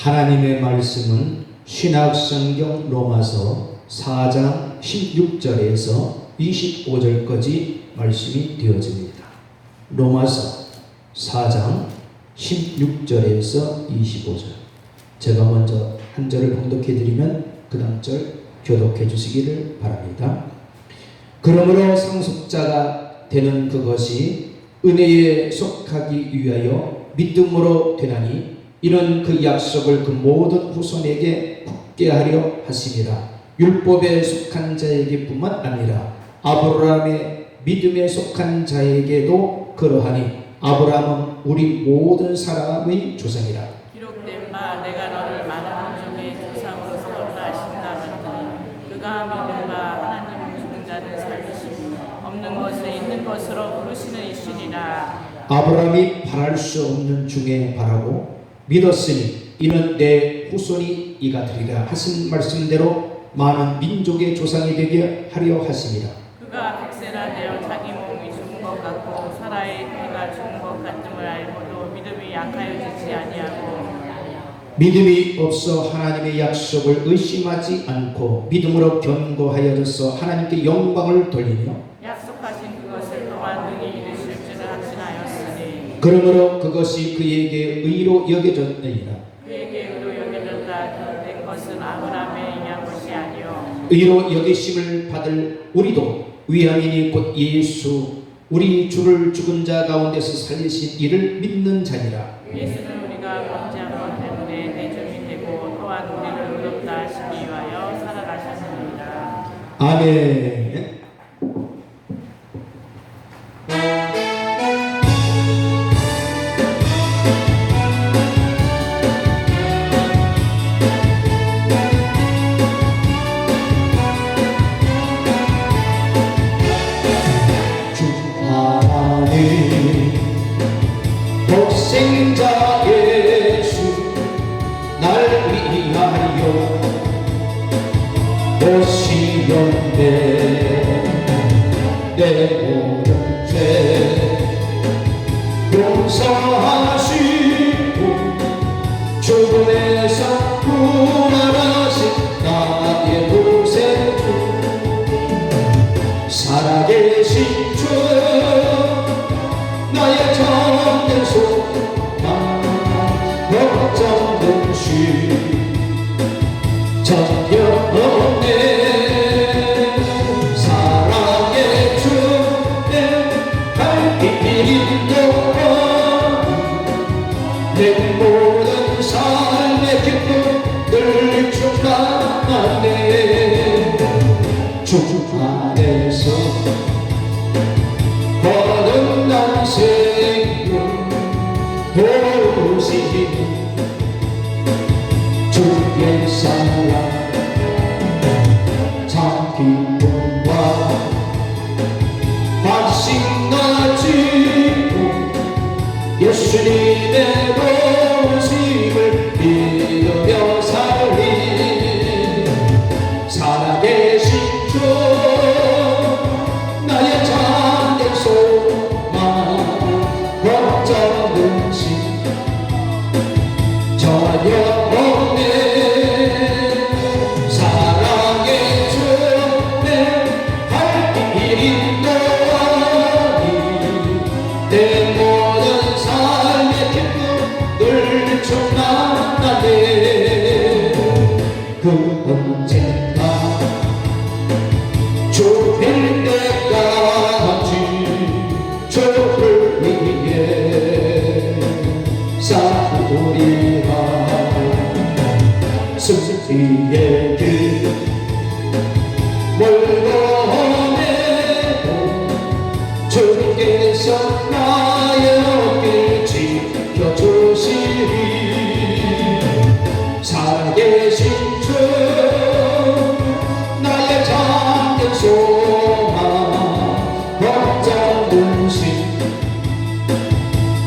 하나님의 말씀은 신약성경 로마서 4장 16절에서 25절까지 말씀이 되어집니다. 로마서 4장 16절에서 25절. 제가 먼저 한 절을 봉독해 드리면 그 다음 절 교독해 주시기를 바랍니다. 그러므로 상속자가 되는 그것이 은혜에 속하기 위하여 믿음으로 되나니 이는 그 약속을 그 모든 후손에게 굳게 하려 하심이라. 율법에 속한 자에게 뿐만 아니라 아브라함의 믿음에 속한 자에게도 그러하니 아브라함은 우리 모든 사람의 조상이라. 기록된 바 내가 너를 많은 민족의 조상으로 세웠다 하신다더니 그가 믿는 바 하나님은 죽은 자를 살리시고 없는 것을 있는 것으로 부르시는 이시니라. 아브라함이 바랄 수 없는 중에 바라고 믿었으니 이는 내 후손이 이가 되리라 하신 말씀대로 많은 민족의 조상이 되게 하려 하심이라. 그가 백세나 되어 자기 몸이 죽은 것 같고 사라의 배가 죽은 것 같음을 알고도 믿음이 약하여지지 아니하고 믿음이 없어 하나님의 약속을 의심하지 않고 믿음으로 견고하여져서 하나님께 영광을 돌리며 약속하신 그것을 또한 능히 이루실 줄을 확신하였으니 그러므로 그것이 그에게 의로 여겨졌느니라. 그에게 의로 여겨졌다 된 것은 아브라함의 인한 것이 아니요 의로 여기심을 받을 우리도 위함이니 곧 예수 우리 주를 죽은 자 가운데서 살리신 이를 믿는 자니라. 예수는 우리가 범죄한 것 때문에 대적이 되고 또한 우리를 의롭다 하시기 위하여 살아가셨습니다. 아멘. 독생자 예수 날 위하여 오시었네. 내 모든 죄 용서하시고 죽음에서 부활하신 나의 구세주 살아계신 주 나의 참된 소망 걱정된 시 전혀 없네. 사랑의 주내 갈 길이 없어 내 모든 삶의 기쁨 늘 충만하네. 주 안에서 거듭난 생명 도우시니 주의 사랑 참 기쁨과 다시 나지고 예수님의 도우심을 믿으며 살리 살아계신 주 나의 참된 소망 걱정은 심 전혀 없네. 사랑의 주내 할 길이 너니 내 모든 삶의 기쁨 늘 충만하네. 그 언젠가 좁힐 때까지 주를 위해 싸우리라. 승리의 길 멀고 해도 주께서 나의 어깨를 지켜주시리. 살아계신 주 나의 참된 소망 걱정은 심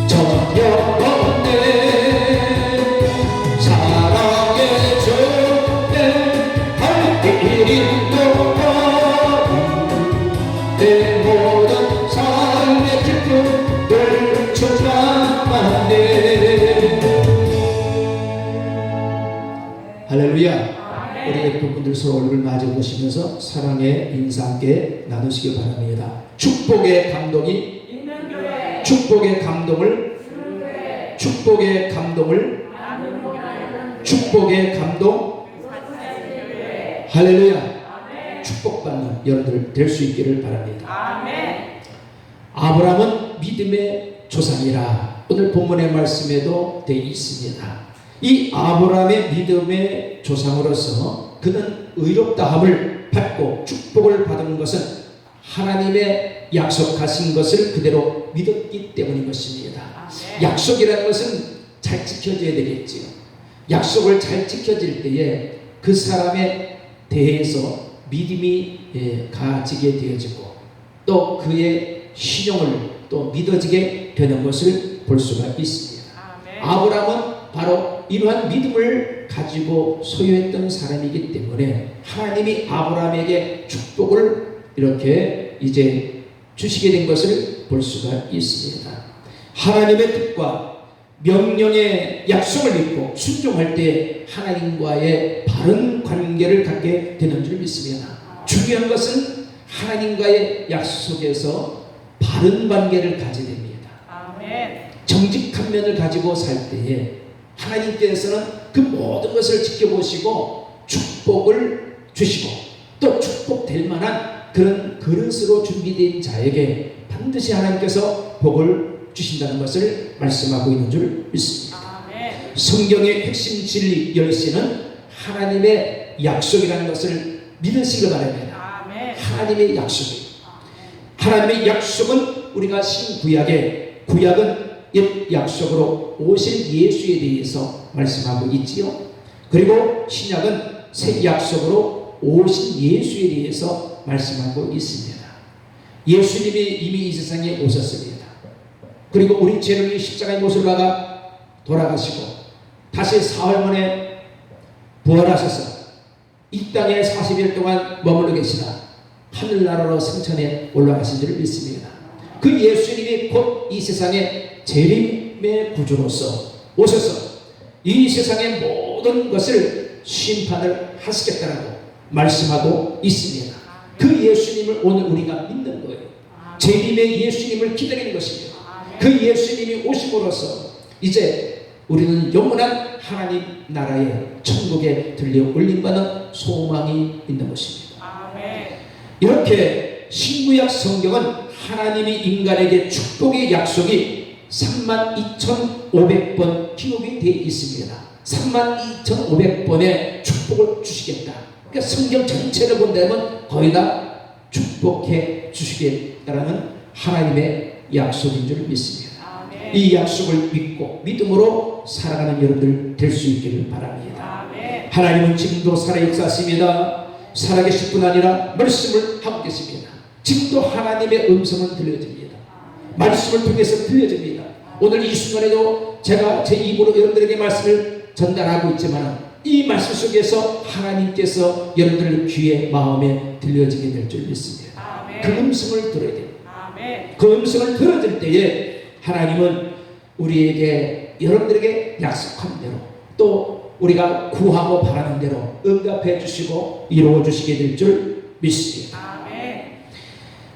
전혀 없네. 사랑의 주내 우리 예쁜분들 서로 얼굴 마주 보시면서 사랑의 인사 함께 나누시기 바랍니다. 축복의 감동이 있는 교회. 축복의 감동을 축복의 감동을 축복의 감동 할렐루야. 축복받는 여러분들 될 수 있기를 바랍니다. 아멘. 아브라함은 믿음의 조상이라 오늘 본문의 말씀에도 되어 있습니다. 이 아브라함의 믿음의 조상으로서 그는 의롭다함을 받고 축복을 받은 것은 하나님의 약속하신 것을 그대로 믿었기 때문인 것입니다. 아멘. 약속이라는 것은 잘 지켜져야 되겠지요. 약속을 잘 지켜질 때에 그 사람에 대해서 믿음이 가지게 되어지고 또 그의 신용을 또 믿어지게 되는 것을 볼 수가 있습니다. 아멘. 아브라함은 바로 이러한 믿음을 가지고 소유했던 사람이기 때문에 하나님이 아브라함에게 축복을 이렇게 이제 주시게 된 것을 볼 수가 있습니다. 하나님의 뜻과 명령의 약속을 믿고 순종할 때 하나님과의 바른 관계를 갖게 되는 줄 믿습니다. 중요한 것은 하나님과의 약속에서 바른 관계를 가지게 됩니다. 아멘. 정직한 면을 가지고 살 때에 하나님께서는 그 모든 것을 지켜보시고 축복을 주시고 또 축복될 만한 그런 그릇으로 준비된 자에게 반드시 하나님께서 복을 주신다는 것을 말씀하고 있는 줄 믿습니다. 아멘. 성경의 핵심 진리 열쇠는 하나님의 약속이라는 것을 믿으시기 바랍니다. 아멘. 하나님의 약속이에요. 하나님의 약속은 우리가 신구약의 구약은 옛 약속으로 오실 예수에 대해서 말씀하고 있지요. 그리고 신약은 새 약속으로 오신 예수에 대해서 말씀하고 있습니다. 예수님이 이미 이 세상에 오셨습니다. 그리고 우리 죄를 위해 십자가의 못을 박아 돌아가시고 다시 사흘 만에 부활하셔서 이 땅에 40일 동안 머물러 계시다 하늘나라로 승천에 올라가신 줄 믿습니다. 그 예수님이 곧 이 세상에 재림의 구주로서 오셔서 이 세상의 모든 것을 심판을 하시겠다라고 말씀하고 있습니다. 그 예수님을 오늘 우리가 믿는 거예요. 재림의 예수님을 기다리는 것입니다. 그 예수님이 오심으로써 이제 우리는 영원한 하나님 나라의 천국에 들려 올림받는 소망이 있는 것입니다. 아멘. 이렇게 신구약 성경은 하나님이 인간에게 축복의 약속이 32,500번 기록이 되어 있습니다. 32,500번의 축복을 주시겠다. 그러니까 성경 전체를 본다면 거의 다 축복해 주시겠다라는 하나님의 약속인 줄 믿습니다. 아멘. 이 약속을 믿고 믿음으로 살아가는 여러분들 될 수 있기를 바랍니다. 아멘. 하나님은 지금도 살아 역사하십니다. 살아계실 뿐 아니라 말씀을 하고 계십니다. 지금도 하나님의 음성은 들려집니다. 말씀을 통해서 들려집니다. 오늘 이 순간에도 제가 제 입으로 여러분들에게 말씀을 전달하고 있지만 이 말씀 속에서 하나님께서 여러분들 귀에 마음에 들려지게 될 줄 믿습니다. 아멘. 그 음성을 들어야 돼요. 아멘. 그 음성을 들어줄 때에 하나님은 우리에게 여러분들에게 약속한 대로 또 우리가 구하고 바라는 대로 응답해 주시고 이루어 주시게 될 줄 믿습니다. 아멘.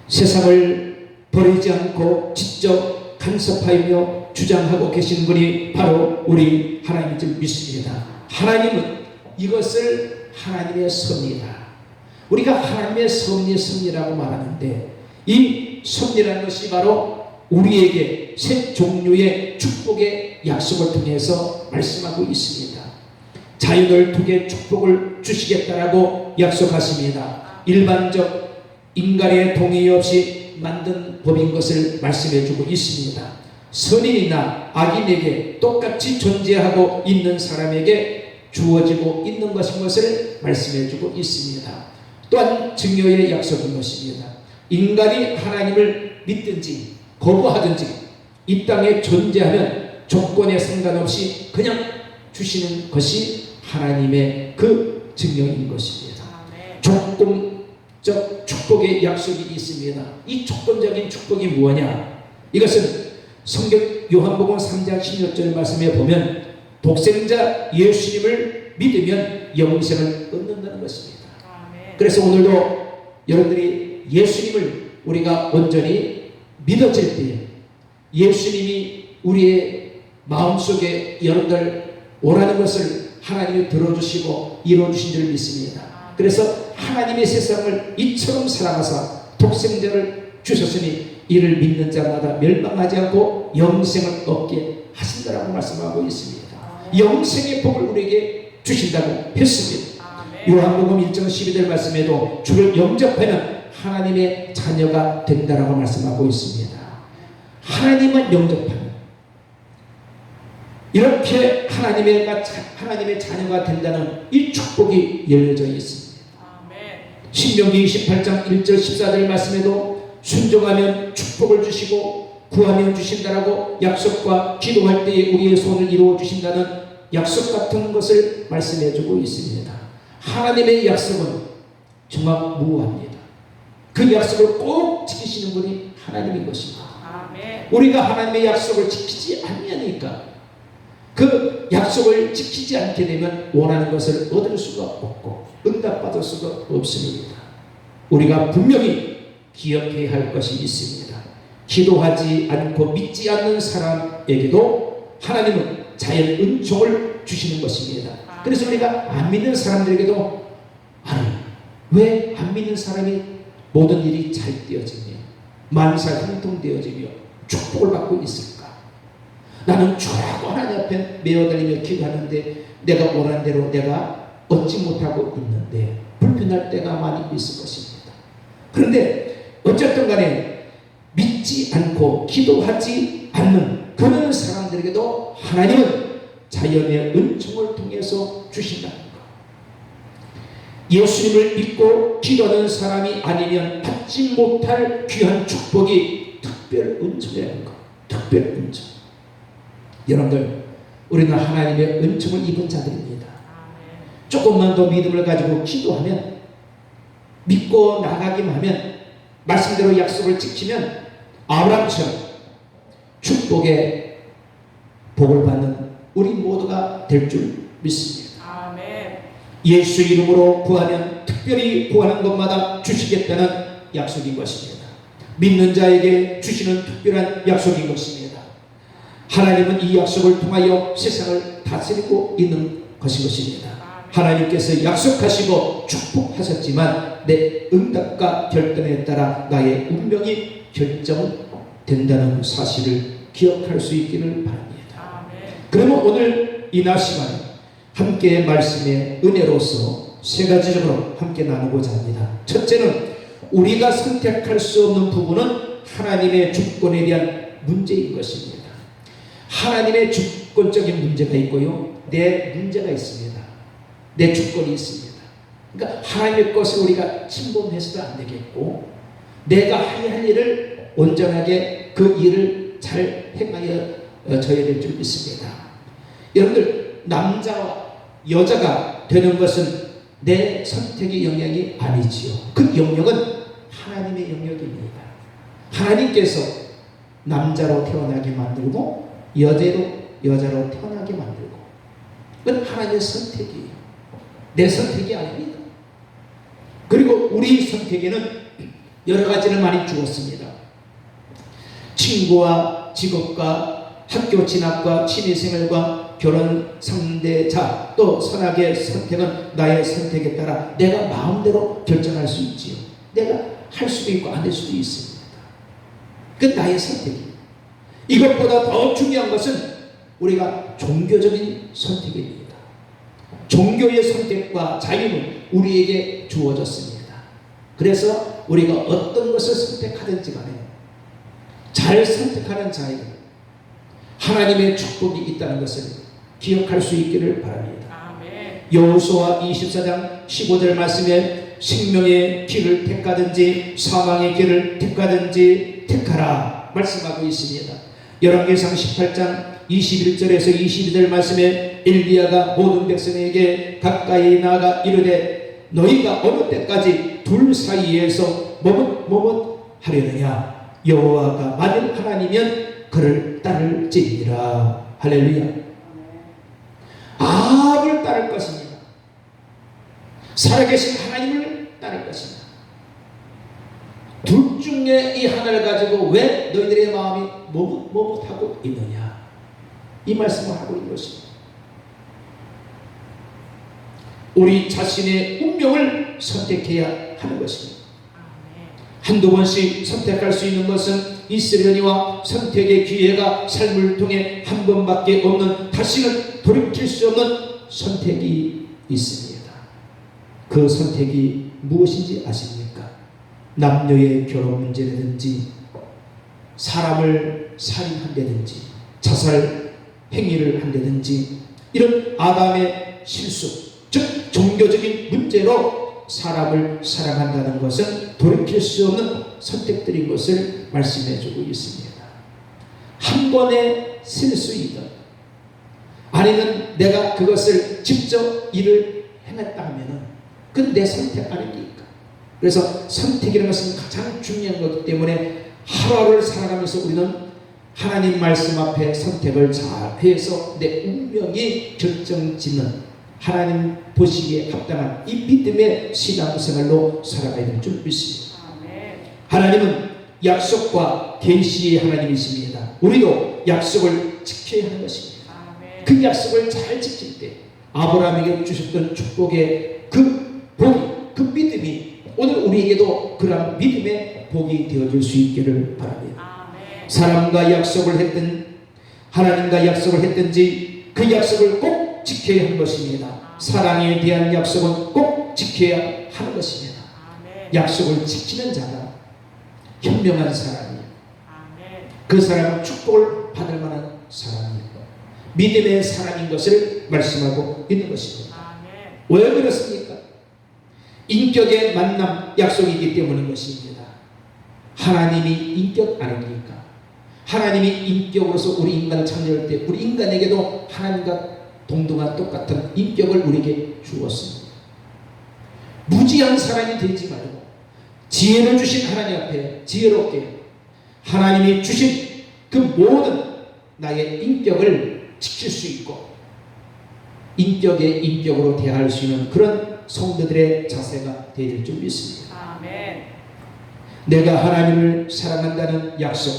세상을 버리지 않고 직접 간섭하며 주장하고 계신 분이 바로 우리 하나님인 줄 믿습니다. 하나님은 이것을 하나님의 섭리다. 우리가 하나님의 섭리라고 말하는데 이 섭리라는 것이 바로 우리에게 세 종류의 축복의 약속을 통해서 말씀하고 있습니다. 자연을 통해 축복을 주시겠다라고 약속하십니다. 일반적 인간의 동의 없이 만든 법인 것을 말씀해주고 있습니다. 선인이나 악인에게 똑같이 존재하고 있는 사람에게 주어지고 있는 것을 말씀해주고 있습니다. 또한 증여의 약속인 것입니다. 인간이 하나님을 믿든지 거부하든지 이 땅에 존재하면 조건에 상관없이 그냥 주시는 것이 하나님의 그 증여인 것입니다. 아멘. 조건적 축복의 약속이 있습니다. 이 조건적인 축복이 뭐냐? 이것은 성경 요한복음 3장 16절 말씀에 보면 독생자 예수님을 믿으면 영생을 얻는다는 것입니다. 아멘. 그래서 오늘도 여러분들이 예수님을 우리가 온전히 믿어질 때에 예수님이 우리의 마음속에 여러분들 오라는 것을 하나님이 들어주시고 이루어주신 줄 믿습니다. 그래서 하나님의 세상을 이처럼 사랑하사 독생자를 주셨으니 이를 믿는 자마다 멸망하지 않고 영생을 얻게 하신다라고 말씀하고 있습니다. 영생의 복을 우리에게 주신다고 했습니다. 요한복음 1장 12절 말씀에도 주를 영접하면 하나님의 자녀가 된다라고 말씀하고 있습니다. 하나님을 영접하면 이렇게 하나님의 자녀가 된다는 이 축복이 열려져 있습니다. 신명기 28장 1절 14절 말씀에도 순종하면 축복을 주시고 구하면 주신다라고 약속과 기도할 때에 우리의 소원을 이루어 주신다는 약속 같은 것을 말씀해 주고 있습니다. 하나님의 약속은 정말 무한합니다. 그 약속을 꼭 지키시는 분이 하나님인 것입니다. 우리가 하나님의 약속을 지키지 않으니까 그 약속을 지키지 않게 되면 원하는 것을 얻을 수가 없고 응답받을 수가 없습니다. 우리가 분명히 기억해야 할 것이 있습니다. 기도하지 않고 믿지 않는 사람에게도 하나님은 자연 은총을 주시는 것입니다. 그래서 우리가 안 믿는 사람들에게도 아니 왜 안 믿는 사람이 모든 일이 잘 되어지며 만사 형통되어지며 축복을 받고 있을까? 나는 주라고 하나님 앞에 매어달리며 기도하는데 내가 원하는 대로 내가 얻지 못하고 있는데 불편할 때가 많이 있을 것입니다. 그런데 어쨌든 간에 믿지 않고 기도하지 않는 그런 사람들에게도 하나님은 자연의 은총을 통해서 주신다는 것. 예수님을 믿고 기도하는 사람이 아니면 받지 못할 귀한 축복이 특별 은총이라는 것. 특별 은총. 여러분들 우리는 하나님의 은총을 입은 자들입니다. 조금만 더 믿음을 가지고 기도하면 믿고 나가기만 하면 말씀대로 약속을 지키면 아브라함처럼 축복의 복을 받는 우리 모두가 될 줄 믿습니다. 아멘. 예수 이름으로 구하면 특별히 구하는 것마다 주시겠다는 약속인 것입니다. 믿는 자에게 주시는 특별한 약속인 것입니다. 하나님은 이 약속을 통하여 세상을 다스리고 있는 것입니다. 하나님께서 약속하시고 축복하셨지만 내 응답과 결단에 따라 나의 운명이 결정된다는 사실을 기억할 수 있기를 바랍니다. 그러면 오늘 이 낮 시간에 함께 말씀의 은혜로서 세 가지적으로 함께 나누고자 합니다. 첫째는 우리가 선택할 수 없는 부분은 하나님의 주권에 대한 문제인 것입니다. 하나님의 주권적인 문제가 있고요, 내 문제가 있습니다. 내 주권이 있습니다. 그러니까 하나님의 것을 우리가 침범해서도 안 되겠고 내가 해야 할 일을 온전하게 그 일을 잘 행하여 져야 될 줄 믿습니다. 여러분들 남자와 여자가 되는 것은 내 선택의 영역이 아니지요. 그 영역은 하나님의 영역입니다. 하나님께서 남자로 태어나게 만들고 여자로 태어나게 만들고 그건 하나님의 선택이에요. 내 선택이 아닙니다. 그리고 우리 선택에는 여러 가지를 많이 주었습니다. 친구와 직업과 학교 진학과 취미생활과 결혼 상대자 또 선악의 선택은 나의 선택에 따라 내가 마음대로 결정할 수 있지요. 내가 할 수도 있고 안 될 수도 있습니다. 그건 나의 선택입니다. 이것보다 더 중요한 것은 우리가 종교적인 선택입니다. 종교의 선택과 자유는 우리에게 주어졌습니다. 그래서 우리가 어떤 것을 선택하든지 간에 잘 선택하는 자에게 하나님의 축복이 있다는 것을 기억할 수 있기를 바랍니다. 여호수아 24장 15절 말씀에 생명의 길을 택하든지 사망의 길을 택하든지 택하라 말씀하고 있습니다. 열왕기상 18장 21절에서 22절 말씀에 엘리야가 모든 백성에게 가까이 나아가 이르되 너희가 어느 때까지 둘 사이에서 머뭇머뭇하려느냐 여호와가 만일 하나님이면 그를 따를지니라. 할렐루야. 아합을 따를 것입니다. 살아계신 하나님을 따를 것이냐. 둘 중에 이 하나를 가지고 왜 너희들의 마음이 머뭇하고 있느냐, 이 말씀을 하고 있는 것입니다. 우리 자신의 운명을 선택해야 하는 것입니다. 한두 번씩 선택할 수 있는 것은 있으려니와 선택의 기회가 삶을 통해 한 번밖에 없는, 다시는 돌이킬 수 없는 선택이 있습니다. 그 선택이 무엇인지 아십니까? 남녀의 결혼 문제라든지, 사람을 살인한다든지, 자살 행위를 한다든지, 이런 아담의 실수, 즉 종교적인 문제로 사람을 사랑한다는 것은 돌이킬 수 없는 선택들인 것을 말씀해 주고 있습니다. 한 번의 실수이든 아니면 내가 그것을 직접 일을 행했다 하면은 그건 내 선택 아닙니까? 그래서 선택이라는 것은 가장 중요한 것이기 때문에 하루하루를 살아가면서 우리는 하나님 말씀 앞에 선택을 잘 해서 내 운명이 결정짓는, 하나님 보시기에 합당한 이 믿음의 신앙생활로 살아가야 될 줄 믿습니다. 하나님은 약속과 계시의 하나님이십니다. 우리도 약속을 지켜야 하는 것입니다. 그 약속을 잘 지킬 때 아브라함에게 주셨던 축복의 그 복이, 그 믿음이 오늘 우리에게도 그런 믿음의 복이 되어줄 수 있기를 바랍니다. 사람과 약속을 했든 하나님과 약속을 했든지 그 약속을 꼭 지켜야 하는 것입니다. 사랑에 대한 약속은 꼭 지켜야 하는 것입니다. 약속을 지키는 자가 현명한 사람이에요. 그 사람은 축복을 받을 만한 사람이고 믿음의 사람인 것을 말씀하고 있는 것입니다. 왜 그렇습니까? 인격의 만남, 약속이기 때문인 것입니다. 하나님이 인격 아닙니까? 하나님이 인격으로서 우리 인간을 창조할 때 우리 인간에게도 하나님과 동등한 똑같은 인격을 우리에게 주었습니다. 무지한 사람이 되지 말고 지혜를 주신 하나님 앞에 지혜롭게 하나님이 주신 그 모든 나의 인격을 지킬 수 있고 인격의 인격으로 대할 수 있는 그런 성도들의 자세가 되어질 줄 믿습니다. 아멘. 내가 하나님을 사랑한다는 약속,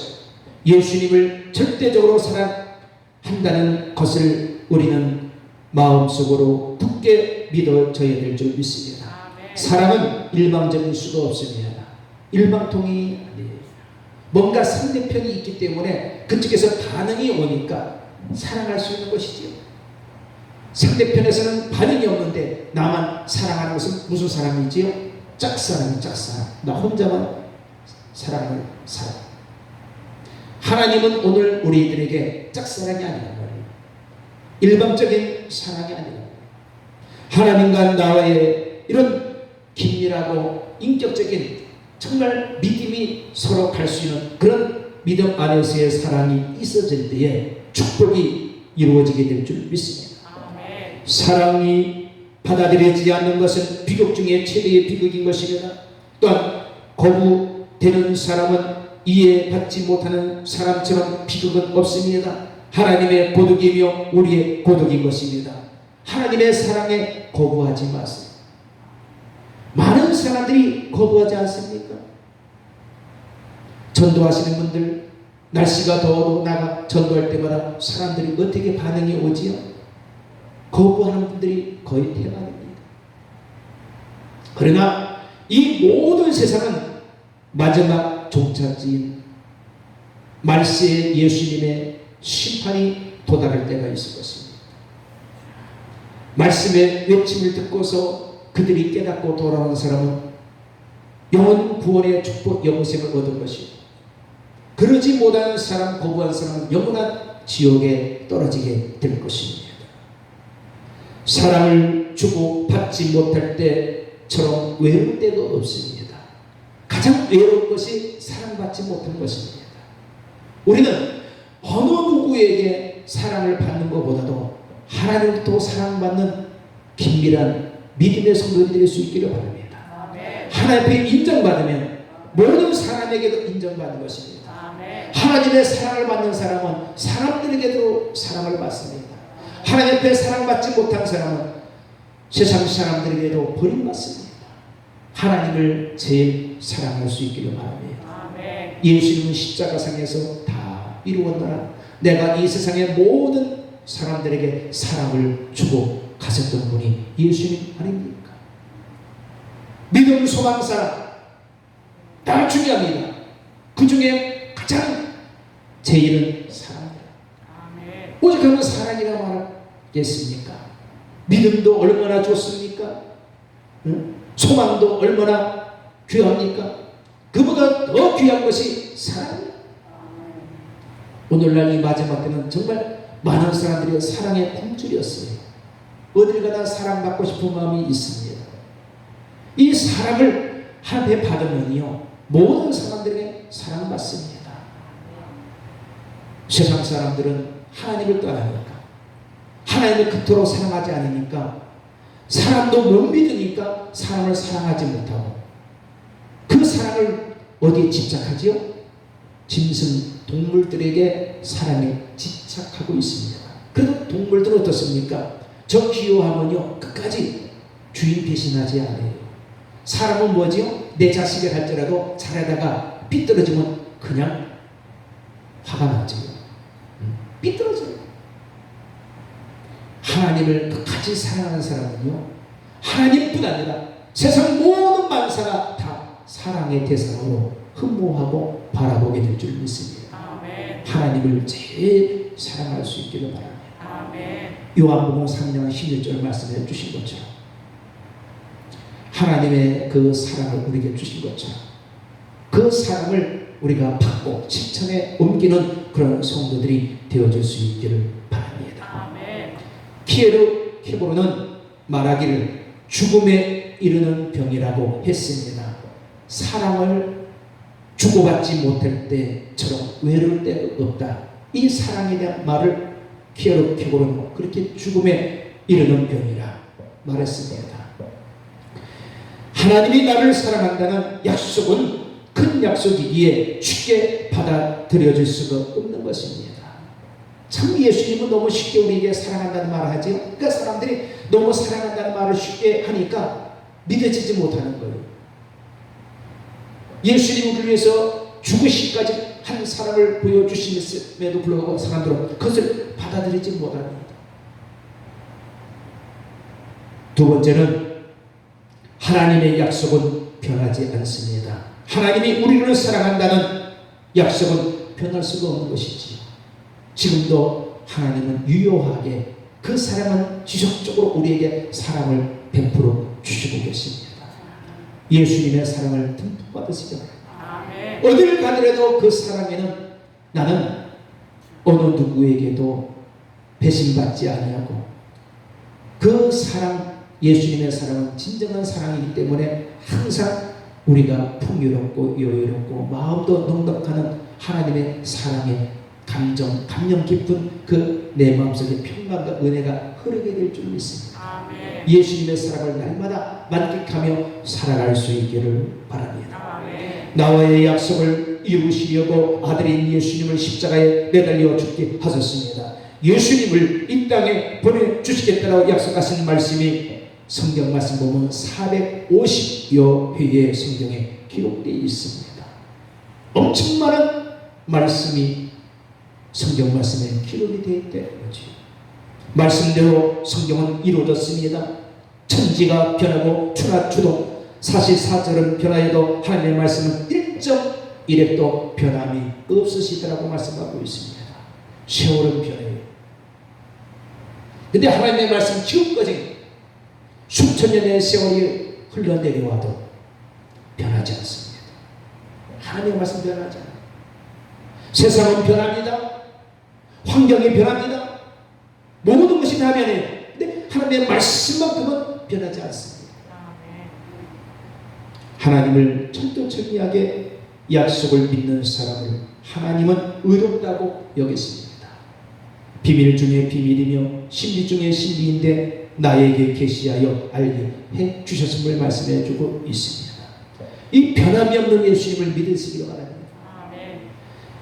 예수님을 절대적으로 사랑한다는 것을 우리는 마음속으로 굳게 믿어져야 될 줄 믿습니다. 아멘. 사랑은 일방적일 수가 없습니다. 일방통이 아니에요. 뭔가 상대편이 있기 때문에 그쪽에서 반응이 오니까 사랑할 수 있는 것이지요. 상대편에서는 반응이 없는데 나만 사랑하는 것은 무슨 사랑이지요? 짝사랑이 짝사랑. 나 혼자만 사랑을 사랑. 하나님은 오늘 우리들에게 짝사랑이 아니란 말이에요. 일방적인 사랑이 아니란 말이에요. 하나님과 나와의 이런 긴밀하고 인격적인 정말 믿음이 서로 갈 수 있는 그런 믿음 안에서의 사랑이 있어질 때에 축복이 이루어지게 될 줄 믿습니다. 아멘. 사랑이 받아들여지지 않는 것은 비극 중에 최대의 비극인 것입니다. 또한 거부되는 사람은 이해받지 못하는 사람처럼 비극은 없습니다. 하나님의 고독이며 우리의 고독인 것입니다. 하나님의 사랑에 거부하지 마세요. 많은 사람들이 거부하지 않습니까? 전도하시는 분들, 날씨가 더워도 나가 전도할 때마다 사람들이 어떻게 반응이 오지요? 거부하는 분들이 거의 대부분입니다. 그러나 이 모든 세상은 마지막 종착지인 말세의 예수님의 심판이 도달할 때가 있을 것입니다. 말씀의 외침을 듣고서 그들이 깨닫고 돌아오는 사람은 영원 구원의 축복 영생을 얻을 것이고, 그러지 못하는 사람, 거부한 사람은 영원한 지옥에 떨어지게 될 것입니다. 사랑을 주고 받지 못할 때처럼 외로울 때도 없습니다. 가장 외로운 것이 사랑받지 못하는 것입니다. 우리는 어느 누구에게 사랑을 받는 것보다도 하나님부터 사랑받는 긴밀한 믿음의 성도들이 될 수 있기를 바랍니다. 아멘. 하나님 앞에 인정받으면 모든 사람에게도 인정받는 것입니다. 아멘. 하나님의 사랑을 받는 사람은 사람들에게도 사랑을 받습니다. 하나님 앞에 사랑받지 못한 사람은 세상 사람들에게도 버림받습니다. 하나님을 제일 사랑할 수 있기를 바랍니다. 아멘. 예수님은 십자가상에서 다 이루었노라. 내가 이 세상의 모든 사람들에게 사랑을 주고 가셨던 분이 예수님 아닙니까? 믿음, 소망, 사랑 다 중요합니다. 그 중에 가장 제일은 사랑이다. 아멘. 오직 그러면 사랑이라 말하겠습니까? 믿음도 얼마나 좋습니까? 응? 소망도 얼마나 귀합니까? 그보다 더 귀한 것이 사랑입니다. 오늘날 이 마지막 때는 정말 많은 사람들이 사랑의 품줄이었어요. 어딜 가나 사랑받고 싶은 마음이 있습니다. 이 사랑을 하나님께 받으면요 모든 사람들에게 사랑받습니다. 세상 사람들은 하나님을 떠나니까, 하나님을 그토록 사랑하지 않으니까, 사람도 못 믿으니까 사람을 사랑하지 못하고, 그 사랑을 어디에 집착하지요? 짐승, 동물들에게 사랑에 집착하고 있습니다. 그래도 동물들은 어떻습니까? 저 귀여워하면요 끝까지 주인 배신하지 않아요. 사람은 뭐지요? 내 자식을 할지라도 잘하다가 삐뚤어지면 그냥 화가 나지요. 삐뚤어져요. 하나님을 끝까지 사랑하는 사람은요 하나님뿐 아니라 세상 모든 만사가 다 사랑의 대상으로 흠모하고 바라보게 될 줄 믿습니다. 아멘. 하나님을 제일 사랑할 수 있기를 바랍니다. 아멘. 요한복음 3장 16절 말씀해 주신 것처럼 하나님의 그 사랑을 우리에게 주신 것처럼 그 사랑을 우리가 받고 실천에 옮기는 그런 성도들이 되어줄 수 있기를 바랍니다. 아멘. 키에르 케고르는 말하기를 죽음에 이르는 병이라고 했습니다. 사랑을 주고받지 못할 때처럼 외로울 때가 없다. 이 사랑에 대한 말을 키에르 케고르는 그렇게 죽음에 이르는 병이라 말했습니다. 하나님이 나를 사랑한다는 약속은 큰 약속이기에 쉽게 받아들여질 수가 없는 것입니다. 참 예수님은 너무 쉽게 우리에게 사랑한다는 말을 하죠. 그러니까 사람들이 너무 사랑한다는 말을 쉽게 하니까 믿어지지 못하는 거예요. 예수님을 위해서 죽으시기까지 한 사랑을 보여주심에도 불구하고 사람들은 그것을 받아들이지 못합니다. 두 번째는 하나님의 약속은 변하지 않습니다. 하나님이 우리를 사랑한다는 약속은 변할 수가 없는 것이지요. 지금도 하나님은 유효하게 그 사랑은 지속적으로 우리에게 사랑을 베풀어 주시고 계십니다. 예수님의 사랑을 듬뿍 받으시기 바랍니다. 어디를 가더라도 그 사랑에는 나는 어느 누구에게도 배신받지 아니하고 그 사랑, 예수님의 사랑은 진정한 사랑이기 때문에 항상 우리가 풍요롭고 여유롭고 마음도 넉넉하는 하나님의 사랑의 감명 깊은 그 내 마음속에 평강과 은혜가 흐르게 될 줄 믿습니다. 아멘. 예수님의 사랑을 날마다 만끽하며 살아갈 수 있기를 바랍니다. 아멘. 나와의 약속을 이루시려고 아들인 예수님을 십자가에 매달려 죽게 하셨습니다. 예수님을 이 땅에 보내주시겠다고 약속하신 말씀이 성경 말씀 보면 450여 회의 성경에 기록되어 있습니다. 엄청 많은 말씀이 성경 말씀에 기록이 되어 있다는 거죠. 말씀대로 성경은 이루어졌습니다. 천지가 변하고 추나추동 사시사절은 변하여도 하나님의 말씀은 1.1획도 변함이 없으시더라고 말씀하고 있습니다. 세월은 변해요. 근데 하나님의 말씀 지금까지 수천 년의 세월이 흘러내려와도 변하지 않습니다. 하나님의 말씀 변하지 않아요. 세상은 변합니다. 환경이 변합니다. 모든 것이 다 변해요. 근데 하나님의 말씀만큼은 변하지 않습니다. 하나님을 철두철미하게 약속을 믿는 사람을 하나님은 의롭다고 여겼습니다. 비밀 중에 비밀이며 진리 중에 진리인데 나에게 계시하여 알게 해 주셨음을 말씀해 주고 있습니다. 이 변함이 없는 예수님을 믿으시기를 바랍니다.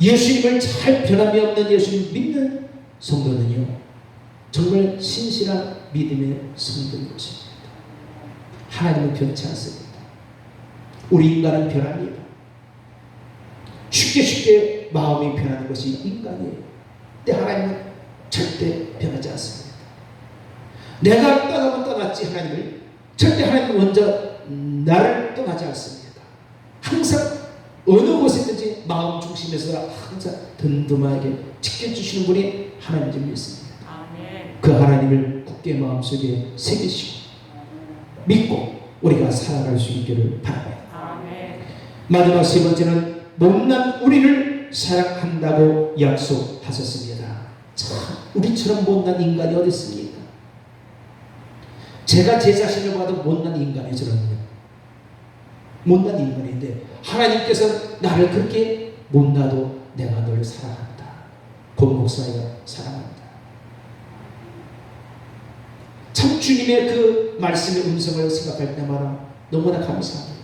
예수님을 잘 변함이 없는 예수님 믿는 성도는요 정말 신실한 믿음의 성도인 것입니다. 하나님은 변치 않습니다. 우리 인간은 변합니다. 쉽게 마음이 변하는 것이 인간이에요. 근데 하나님은 절대 변하지 않습니다. 내가 떠나면 떠났지 하나님을 절대 하나님은 먼저 나를 떠나지 않습니다. 항상 어느 곳에든지 마음 중심에서 항상 든든하게 지켜주시는 분이 하나님인 줄 믿습니다. 아멘. 그 하나님을 굳게 마음속에 새기시고 믿고 우리가 살아갈 수 있기를 바랍니다. 아멘. 마지막 세 번째는 못난 우리를 사랑한다고 약속하셨습니다. 참 우리처럼 못난 인간이 어디 있습니까? 제가 제 자신을 봐도 못난 인간이거든요. 못난 인간인데 하나님께서 나를 그렇게 못나도 내가 널 사랑한다. 권 목사가 사랑한다. 참 주님의 그 말씀의 음성을 생각할 때마다 너무나 감사합니다.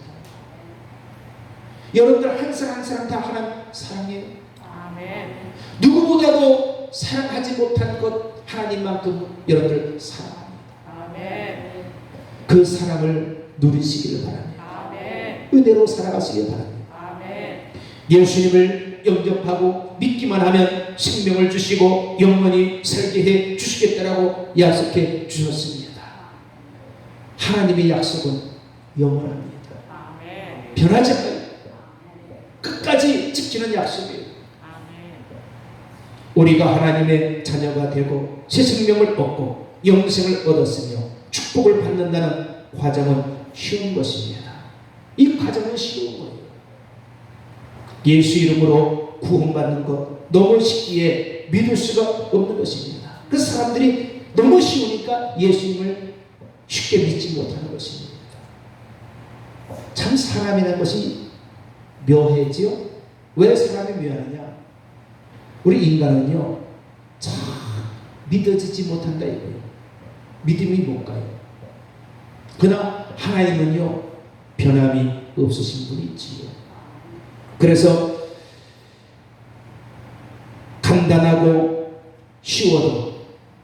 여러분들 한 사람 한 사람 다 하나님 사랑해요. 아멘. 누구보다도 사랑하지 못한 것 하나님만큼 여러분들 사랑합니다. 아멘. 그 사랑을 누리시기를 바랍니다. 아멘. 은혜로 살아가시길 바랍니다. 아멘. 예수님을 영접하고 믿기만 하면 생명을 주시고 영원히 살게 해 주시겠다라고 약속해 주셨습니다. 하나님의 약속은 영원합니다. 아멘. 변하지 않아요. 끝까지 지키는 약속이에요. 아멘. 우리가 하나님의 자녀가 되고 새 생명을 얻고 영생을 얻었으며 축복을 받는다는 과정은 쉬운 것입니다. 이 과정은 쉬운 거예요. 예수 이름으로 구원받는 것 너무 쉽기에 믿을 수가 없는 것입니다. 그래서 사람들이 너무 쉬우니까 예수님을 쉽게 믿지 못하는 것입니다. 참 사람이라는 것이 묘해지요? 왜 사람이 묘하느냐? 우리 인간은요, 참 믿어지지 못한다 이거예요. 믿음이 못 가요. 그러나 하나님은요, 변함이 없으신 분이 있지요. 그래서 간단하고 쉬워도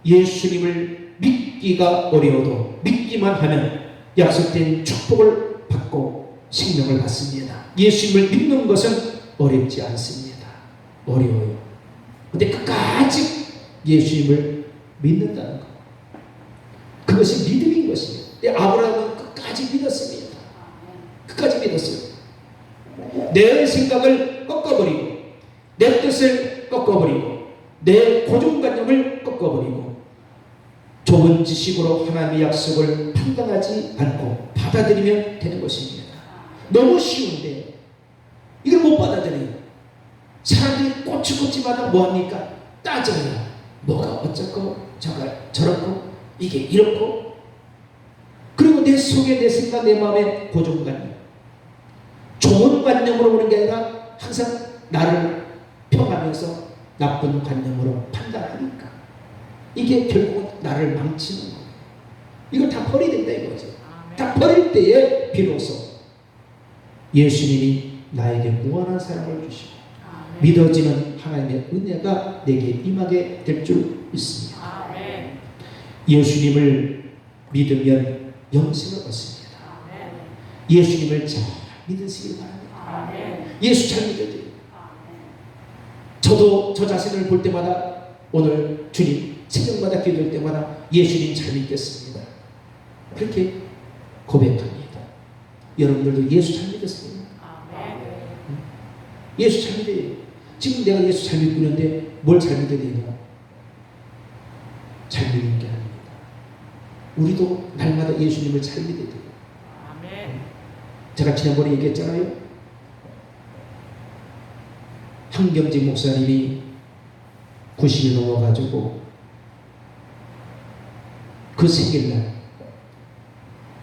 예수님을 믿기가 어려워도 믿기만 하면 약속된 축복을 받고 생명을 받습니다. 예수님을 믿는 것은 어렵지 않습니다. 어려워요. 근데 끝까지 예수님을 믿는다는 것. 그것이 믿음인 것입니다. 아브라함은 끝까지 믿었습니다. 끝까지 믿었어요. 내 생각을 꺾어버리고 내 뜻을 꺾어버리고 내 고정관념을 꺾어버리고 좁은 지식으로 하나님의 약속을 판단하지 않고 받아들이면 되는 것입니다. 너무 쉬운데 이걸 못 받아들여요. 사람들이 꼬치꼬치마다 뭐합니까? 따져요. 뭐가 어쩌고 저렇고 이게 이렇고 그리고 내 속에 내 생각 내 마음에 고정관념 좋은 관념으로 보는 게 아니라 항상 나를 평하면서 나쁜 관념으로 판단하니까 이게 결국은 나를 망치는 거예요. 이걸 다 버려야 된다 이거죠. 다 버릴 때에 비로소 예수님이 나에게 무한한 사랑을 주시고 믿어지는 하나님의 은혜가 내게 임하게 될 줄 믿습니다. 아멘. 예수님을 믿으면 영생을 얻습니다. 아멘. 예수님을 잘 믿으시길 바랍니다. 아멘. 예수 잘 믿어야 돼요. 저도 저 자신을 볼 때마다 오늘 주님 새벽마다 기도할 때마다 예수님 잘 믿겠습니다. 그렇게 고백합니다. 여러분들도 예수 잘 믿었습니다. 아멘. 예수 잘 믿어요. 지금 내가 예수 잘 믿고 있는데 뭘 잘 믿어야 되냐? 잘 믿는 게 아닙니다. 우리도 날마다 예수님을 잘 믿어야 돼요. 아멘. 제가 지난번에 얘기했잖아요. 한경직 목사님이 90이 넘어가지고 그 생일날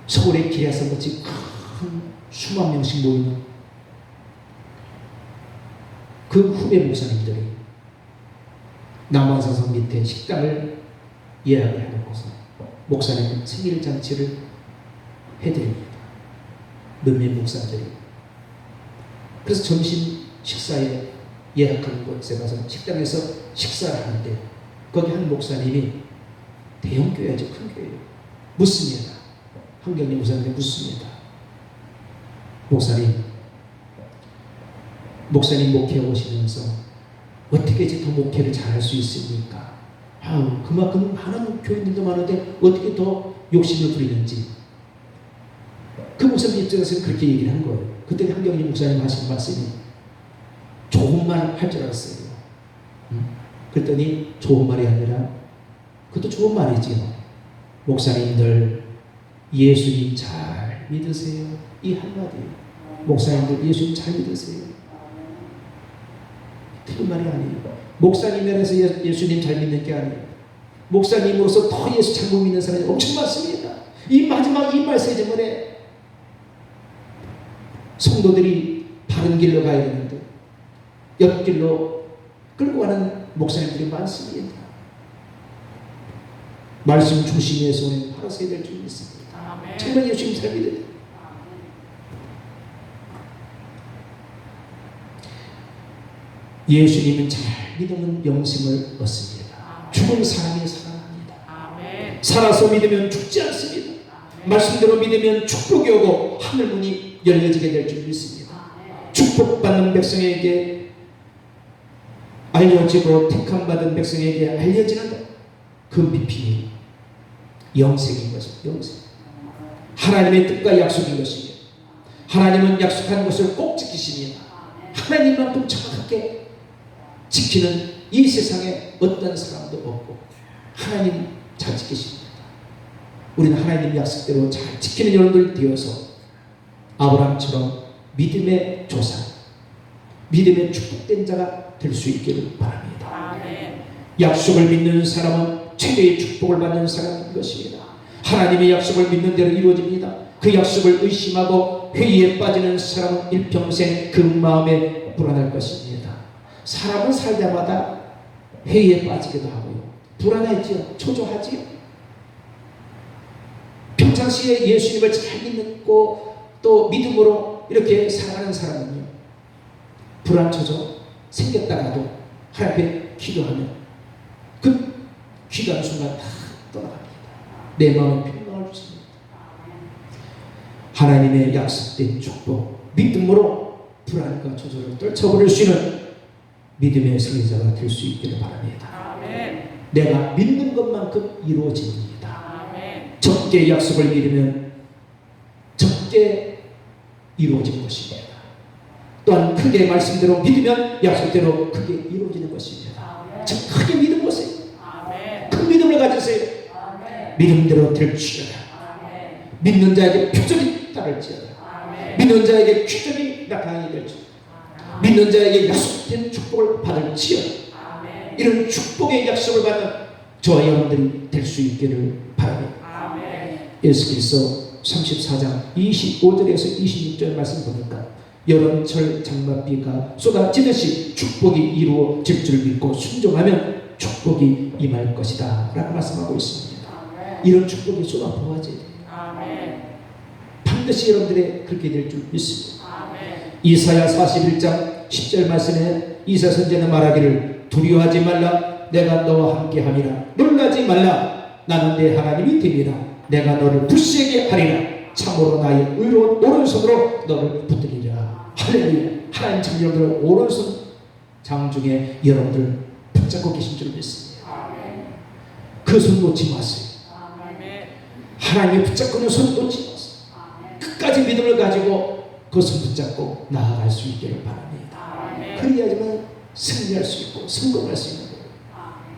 서울의 길에서 같이 큰 수만 명씩 모이는 그 후배 목사님들이 남한사성 밑에 식당을 예약을 해놓고서 목사님 생일 잔치를 해드립니다. 몇몇 목사들이. 그래서 점심 식사에 예약한 곳에 가서 식당에서 식사를 하는데 거기 한 목사님이 대형 교회죠. 큰 교회예요. 묻습니다. 한경림 목사님께 묻습니다. 목사님 목회해 오시면서 어떻게 이제 더 목회를 잘할 수 있습니까? 그만큼 많은 교인들도 많은데 어떻게 더 욕심을 부리는지. 그 목사님 입장에서는 그렇게 얘기를 한 거예요. 그때 한경림 목사님 하신 말씀이 좋은 말 할 줄 알았어요. 그랬더니 좋은 말이 아니라, 그것도 좋은 말이지요. 목사님들 예수님 잘 믿으세요. 이 한마디예요. 목사님들 예수님 잘 믿으세요. 틀린 말이 아니에요. 목사님이라서 예수님 잘 믿는 게 아니에요. 목사님으로서 더 예수 잘못 믿는 사람이 엄청 많습니다. 이 마지막 이 말세지 때문에 성도들이 바른 길로 가야 되는데 옆길로 끌고 가는 목사님들이 많습니다. 말씀 중심에서 살아서야 될 줄 믿습니다. 아멘. 정말 예수님 잘 믿어야 돼요. 예수님은 잘 믿으면 영생을 얻습니다. 아멘. 죽은 사람이 살아납니다. 아멘. 살아서 믿으면 죽지 않습니다. 말씀대로 믿으면 축복이 오고 하늘문이 열려지게 될 줄 믿습니다. 축복받는 백성에게 알려지고 택함받은 백성에게 알려지는 그 비밀이 영생인 것입니다. 영생. 하나님의 뜻과 약속인 것입니다. 하나님은 약속한 것을 꼭 지키십니다. 하나님만큼 정확하게 지키는 이 세상에 어떤 사람도 없고 하나님 잘 지키십니다. 우리는 하나님 약속대로 잘 지키는 여러분들 되어서 아브라함처럼 믿음의 조상, 믿음의 축복된 자가 될 수 있기를 바랍니다. 아멘. 약속을 믿는 사람은 최대의 축복을 받는 사람인 것입니다. 하나님의 약속을 믿는 대로 이루어집니다. 그 약속을 의심하고 회의에 빠지는 사람은 일평생 그 마음에 불안할 것입니다. 사람은 살다마다 회의에 빠지기도 하고요. 불안하지요. 초조하지요. 평상시에 예수님을 잘 믿고 또 믿음으로 이렇게 살아가는 사람은요, 불안 초조 생겼다가도 하나님 앞에 기도하면 그 기도하는 순간 다 떠나갑니다. 내 마음에 평강을 주십니다. 하나님의 약속된 축복, 믿음으로 불안과 초조를 떨쳐버릴 수 있는 믿음의 승리자가 될 수 있기를 바랍니다. 아멘. 내가 믿는 것만큼 이루어집니다. 아멘. 적게 약속을 믿으면 적게 이루어지는 것입니다. 또한 크게 말씀대로 믿으면 약속대로 크게 이루어지는 것입니다. 즉 크게 믿음 보세요. 아멘. 큰 믿음을 가지세요. 아멘. 믿음대로 될지어다. 아멘. 믿는 자에게 표적이 따를지어다. 아멘. 믿는 자에게 기적이 나타나게 될지어다. 믿는 자에게 약속된 축복을 받을지어다. 아멘. 이런 축복의 약속을 받는 저와 여러분들이 될 수 있기를 바랍니다. 아멘. 예수께서 34장 25절에서 26절 말씀 보니까 여름철 장맛비가 쏟아지듯이 축복이 이루어질 줄 믿고 순종하면 축복이 임할 것이다 라고 말씀하고 있습니다. 이런 축복이 쏟아부어져야 돼요. 아멘. 반드시 여러분들의 그렇게 될 줄 믿습니다. 아멘. 이사야 41장 10절 말씀에 이사 선지자는 말하기를 두려워하지 말라 내가 너와 함께함이라 놀라지 말라 나는 내 하나님이 됨이라 내가 너를 굳세게 하리라 참으로 나의 의로운 오른손으로 너를 붙들리라. 할렐루야. 하나님 참 여러분들 오른손 장중에 여러분들 붙잡고 계신 줄 믿습니다. 그 손 놓지 마세요. 아멘. 하나님이 붙잡고 있는 손 놓지 마세요. 끝까지 믿음을 가지고 그 손 붙잡고 나아갈 수 있기를 바랍니다. 아멘. 그래야지만 승리할 수 있고 성공할 수 있는 거예요.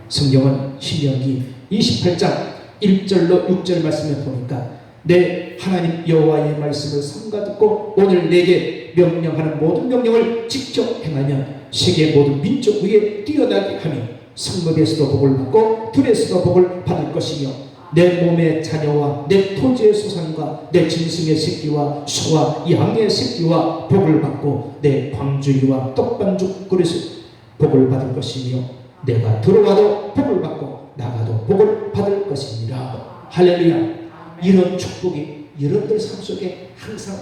성경은 신명기 28장 1절로 6절 말씀을 보니까 내 하나님 여호와의 말씀을 삼가 듣고 오늘 내게 명령하는 모든 명령을 직접 행하면 세계 모든 민족 위에 뛰어나게 하며 성읍에서도 복을 받고 들에서도 복을 받을 것이며 내 몸의 자녀와 내 토지의 소산과 내 짐승의 새끼와 소와 양의 새끼와 복을 받고 내 광주리와 떡반죽 그릇에 복을 받을 것이며 내가 들어와도 복을 받고 나가도 복을 받을 것입니다. 할렐루야. 이런 축복이 여러분들 삶 속에 항상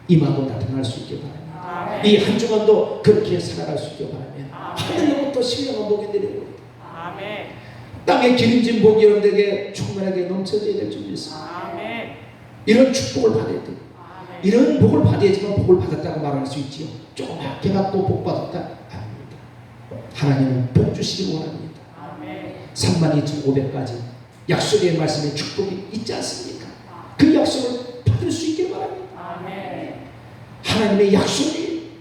임하고 나타날 수 있게 바랍니다. 이 한 주간도 그렇게 살아갈 수 있게 바랍니다. 하늘로부터 신령한 복이 내려옵니다. 아멘. 땅에 기름진 복이 여러분들에게 충만하게 넘쳐져야 될 줄 믿습니다. 아멘. 이런 축복을 받아야 돼요. 이런 복을 받아야지만 복을 받았다고 말할 수 있지요. 조그맣게 갖고 복 받았다 아닙니다. 하나님은 복 주시기 원합니다. 32,500가지 약속의 말씀에 축복이 있지 않습니까? 그 약속을 받을 수 있길 바랍니다. 하나님의 약속이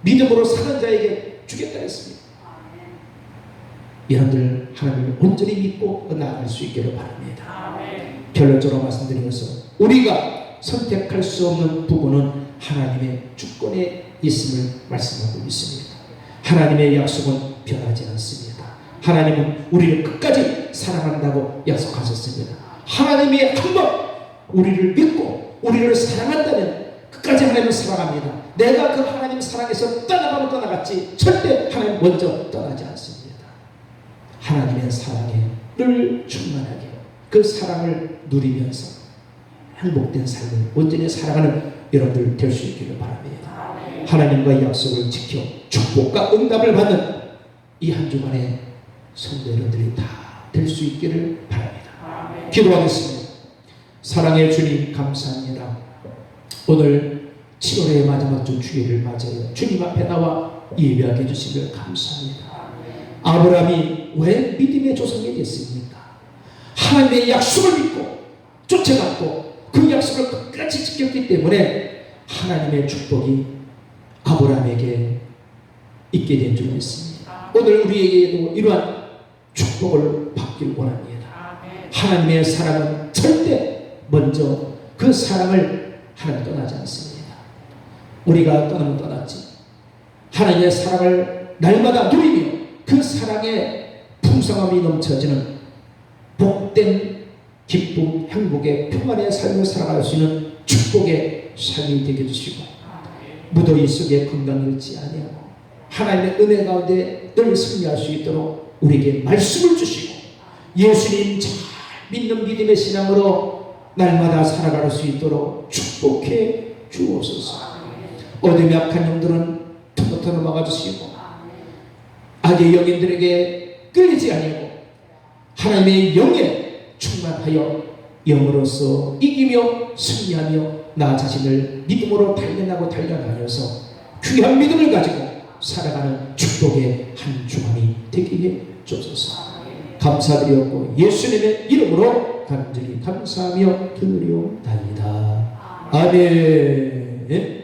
믿음으로 사는 자에게 주겠다 했습니다. 여러분들 하나님을 온전히 믿고 나아갈 수 있기를 바랍니다. 결론적으로 말씀드리면서 우리가 선택할 수 없는 부분은 하나님의 주권에 있음을 말씀하고 있습니다. 하나님의 약속은 변하지 않습니다. 하나님은 우리를 끝까지 사랑한다고 약속하셨습니다. 하나님이 한번 우리를 믿고 우리를 사랑한다면 끝까지 하나님을 사랑합니다. 내가 그 하나님 사랑에서 떠나가면 떠나갔지 절대 하나님 먼저 떠나지 않습니다. 하나님의 사랑을 충만하게 그 사랑을 누리면서 행복된 삶을 온전히 살아가는 여러분들 될 수 있기를 바랍니다. 하나님과의 약속을 지켜 축복과 응답을 받는 이 한 주간에 성도 여러분들이 다 될 수 있기를 바랍니다. 기도하겠습니다. 사랑의 주님 감사합니다. 오늘 7월의 마지막 주 주일을 맞아요. 주님 앞에 나와 예배하게 해주시길 감사합니다. 아브라함이 왜 믿음의 조상이 됐습니까? 하나님의 약속을 믿고 쫓아갔고 그 약속을 끝까지 지켰기 때문에 하나님의 축복이 아브라함에게 있게 된 줄 믿습니다. 오늘 우리에게도 이러한 축복을 받길 원합니다. 하나님의 사랑은 절대 먼저 그 사랑을 하나님 떠나지 않습니다. 우리가 떠나면 떠났지 하나님의 사랑을 날마다 누리며 그 사랑의 풍성함이 넘쳐지는 복된 기쁨, 행복의 평안의 삶을 살아갈 수 있는 축복의 삶이 되게 해주시고 무더위 속에 건강 잃지 아니하고 하나님의 은혜 가운데 늘 승리할 수 있도록 우리에게 말씀을 주시고 예수님 잘 믿는 믿음의 신앙으로 날마다 살아갈 수 있도록 축복해 주옵소서. 어둠의 악한 영들은 터부터 넘어가 주시고 악의 영인들에게 끌리지 아니하고 하나님의 영에 충만하여 영으로서 이기며 승리하며 나 자신을 믿음으로 단련하고 단련하여서 귀한 믿음을 가지고 살아가는 축복의 한 주간이 되게 해 주옵소서. 감사드렸고 예수님의 이름으로 간절히 감사하며 드리옵나이다. 아멘.